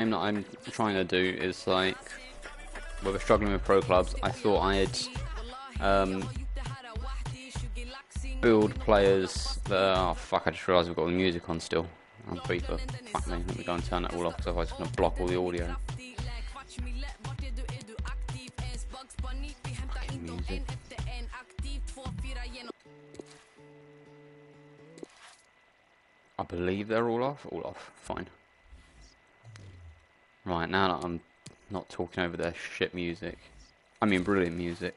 thing that I'm trying to do is like, when we're struggling with pro clubs, I thought I'd um, build players that oh fuck, I just realised we've got the music on still on FIFA. Fuck me, let me go and turn that all off because otherwise it's going to block all the audio. Fucking music. I believe they're all off. All off. Fine. Right, now that I'm not talking over their shit music. I mean brilliant music.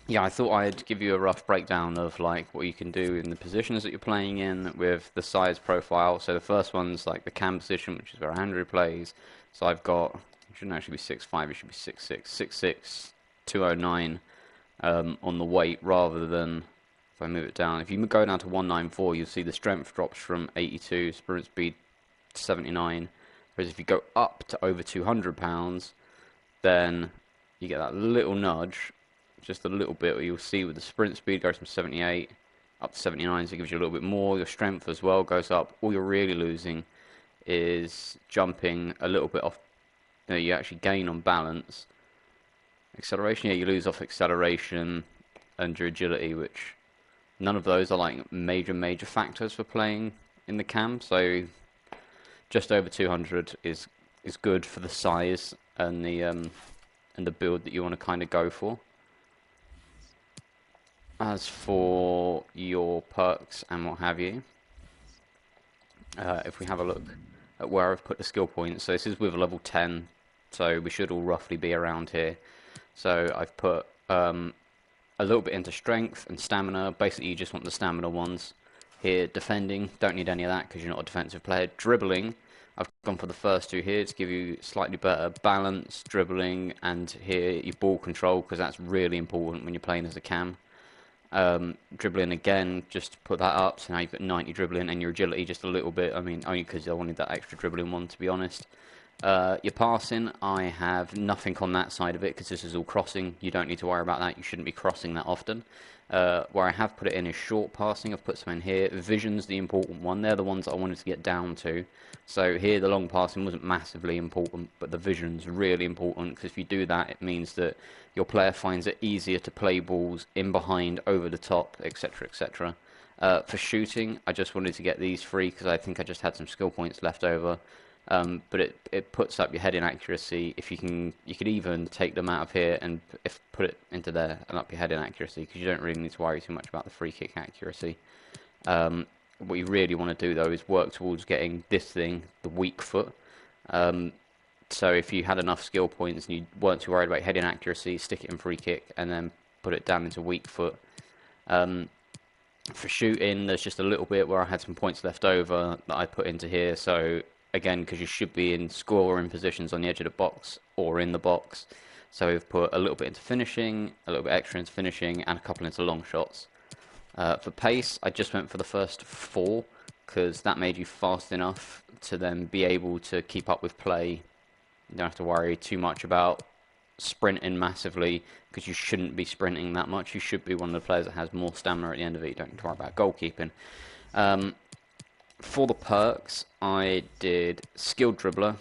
Yeah, I thought I'd give you a rough breakdown of like what you can do in the positions that you're playing in with the size profile. So the first one's like the cam position, which is where Andrew plays. So I've got, it shouldn't actually be 6'5", it should be 6'6", 6'6", 209 on the weight rather than, if I move it down. If you go down to 194, you'll see the strength drops from 82, sprint speed 79. Whereas if you go up to over 200 pounds, then you get that little nudge, just a little bit, where you'll see with the sprint speed goes from 78 up to 79, so it gives you a little bit more. Your strength as well goes up. All you're really losing is jumping a little bit off. You actually gain on balance. Acceleration, yeah, you lose off acceleration and your agility, which none of those are like major factors for playing in the cam. So just over 200 is good for the size and the build that you want to kind of go for. As for your perks and what have you, if we have a look at where I've put the skill points, so this is with level 10, so we should all roughly be around here. So I've put a little bit into strength and stamina. Basically, you just want the stamina ones. Here, defending, don't need any of that because you're not a defensive player. Dribbling, I've gone for the first two here to give you slightly better balance, dribbling, and here your ball control, because that's really important when you're playing as a cam. Dribbling again, just put that up, so now you've got 90 dribbling, and your agility just a little bit, I mean, only because I wanted that extra dribbling one, to be honest. Your passing, I have nothing on that side of it, because this is all crossing. You don't need to worry about that, you shouldn't be crossing that often. Where I have put it in is short passing. I've put some in here. Vision's the important one. They're the ones that I wanted to get down to. So here the long passing wasn't massively important, but the vision's really important, because if you do that, it means that your player finds it easier to play balls in behind, over the top, etc, etc. For shooting, I just wanted to get these free because I think I just had some skill points left over. But it puts up your heading accuracy. If you could even take them out of here and put it into there and up your heading accuracy, because you don't really need to worry too much about the free kick accuracy. What you really want to do though is work towards getting this thing, the weak foot. So if you had enough skill points and you weren't too worried about heading accuracy, stick it in free kick and then put it down into weak foot. For shooting, there's just a little bit where I had some points left over that I put into here. So again, because you should be in scoring positions on the edge of the box or in the box. So we've put a little bit into finishing, a little bit extra into finishing, and a couple into long shots. For pace, I just went for the first 4, because that made you fast enough to then be able to keep up with play. You don't have to worry too much about sprinting massively, because you shouldn't be sprinting that much. You should be one of the players that has more stamina at the end of it. You don't need to worry about goalkeeping. For the perks, I did Skilled Dribbler,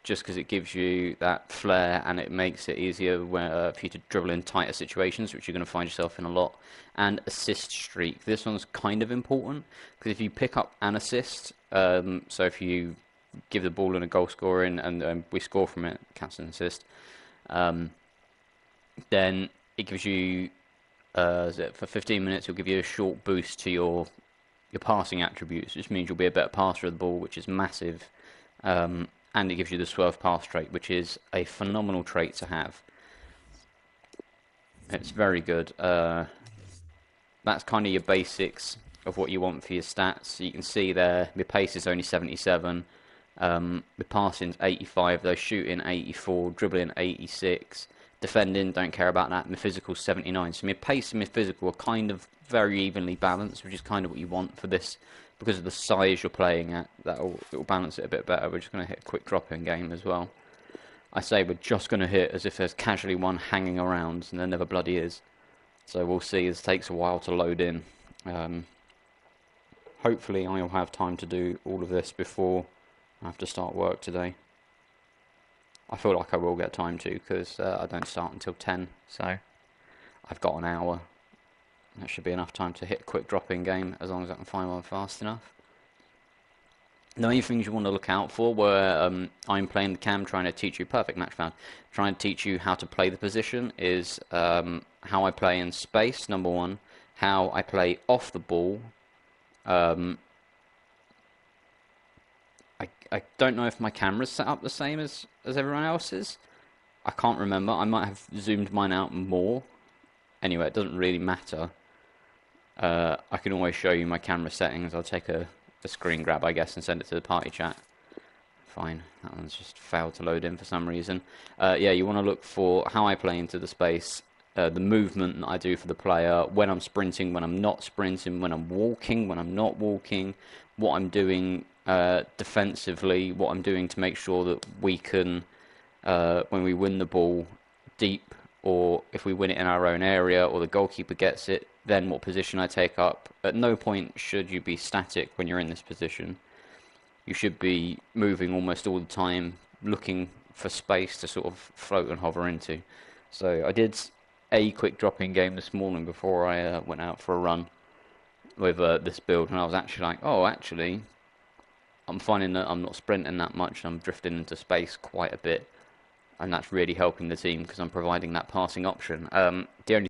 just because it gives you that flair and it makes it easier for you to dribble in tighter situations, which you're going to find yourself in a lot. And Assist Streak. This one's kind of important, because if you pick up an assist, so if you give the ball in a goal scoring and we score from it, counts as an assist, then it gives you, for 15 minutes, it'll give you a short boost to your passing attributes, which means you'll be a better passer of the ball, which is massive, and it gives you the swerve pass trait, which is a phenomenal trait to have. It's very good. That's kind of your basics of what you want for your stats. So you can see there, my pace is only 77, my passing's 85, though shooting 84, dribbling 86, defending, don't care about that, my physical's 79. So my pace and my physical are kind of very evenly balanced, which is kind of what you want for this, because of the size you're playing at. It'll balance it a bit better. We're just going to hit a quick drop in game as well. I say we're just going to hit as if there's casually one hanging around, and there never bloody is. So we'll see, as it takes a while to load in. hopefully I'll have time to do all of this before I have to start work today. I feel like I will get time to, because I don't start until 10, so I've got an hour. That should be enough time to hit a quick drop-in game, as long as I can find one fast enough. The main things you want to look out for where I'm playing the cam, trying to teach you, perfect match found, trying to teach you how to play the position, is how I play in space, number one, how I play off the ball. I don't know if my camera's set up the same as everyone else's. I can't remember. I might have zoomed mine out more. Anyway, it doesn't really matter. I can always show you my camera settings. I'll take a screen grab, I guess, and send it to the party chat. Fine, that one's just failed to load in for some reason. Yeah, you want to look for how I play into the space, the movement that I do for the player, when I'm sprinting, when I'm not sprinting, when I'm walking, when I'm not walking, what I'm doing defensively, what I'm doing to make sure that we can, when we win the ball deep, or if we win it in our own area, or the goalkeeper gets it, then what position I take up. At no point should you be static when you're in this position. You should be moving almost all the time, looking for space to sort of float and hover into. So I did a quick drop-in game this morning before I went out for a run with this build, and I was actually like, oh, actually, I'm finding that I'm not sprinting that much, I'm drifting into space quite a bit, and that's really helping the team because I'm providing that passing option. The only